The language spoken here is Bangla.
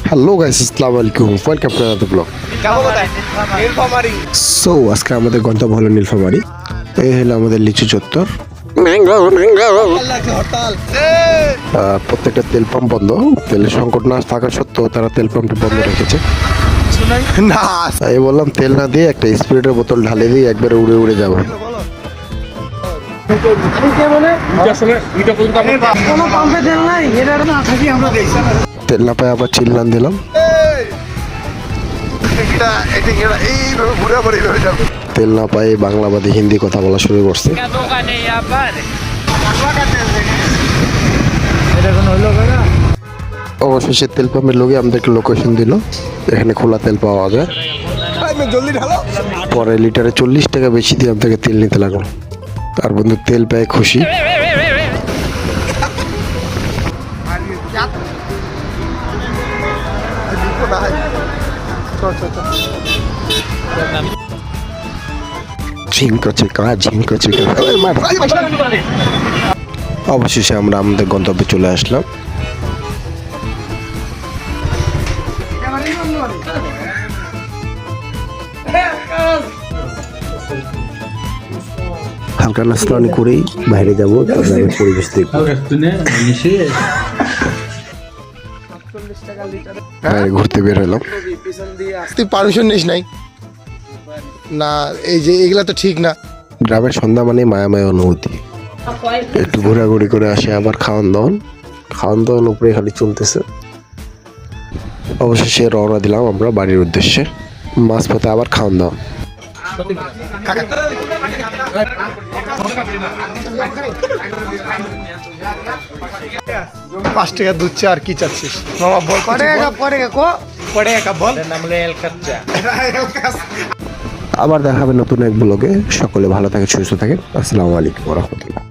হ্যালো গাইস, আসসালামু আলাইকুম, welcome to another blog. So আজকে আমাদের গন্তব্য হলো নীলফামারী। এই হলো আমাদের লিচু চত্বর। প্রত্যেকটা তেল পাম্প বন্ধ। তেলের সংকট না থাকা সত্ত্বেও তারা তেল পাম্পটি বন্ধ রেখেছে। না আমি বললাম তেল না দিয়ে একটা স্পিরিটের বোতল ঢালে দিয়ে একবারে উড়ে উড়ে যাবো। তেল না পায় আবার চিল্লান দিলাম। তেল না পায়ে বাংলাবাদী হিন্দি কথা বলা শুরু করছে। অবশেষে তেল পাম্পের লোকে আমাদেরকে লোকেশন দিল, এখানে খোলা তেল পাওয়া যায়। পরে লিটারে 40 টাকা বেশি দিয়ে আমাদেরকে তেল নিতে লাগলো। আর বন্ধু তেল পেয়ে খুশি। অবশেষে আমরা আমাদের গন্তব্যে চলে আসলাম। হালকা নাস্তা অনেক করেই বাইরে যাবো, পরিবেশ দেখবো, ঘুরতে বের হলাম। তুই পারমিশন নিস নাই না, এই যে এগুলা তো ঠিক না। গ্রামের সন্ধ্যা মানে মায়াময় অনুভূতি। একটু ঘোরাঘুরি করে আসে, আবার খাওয়ান দাওয়ান উপরে খালি চলতেছে। অবশেষে রওনা দিলাম আমরা বাড়ির উদ্দেশ্যে। মাঝপথে আবার খাওয়ান দাওয়ান। 5 টাকা দুধ চা, আর কি চাচ্ছিস মামা? বল বল। আবার দেখা হবে নতুন এক ব্লগে। সকলে ভালো থাকে, সুস্থ থাকেন। আসসালামু আলাইকুম ওয়া রাহমাতুল্লাহ।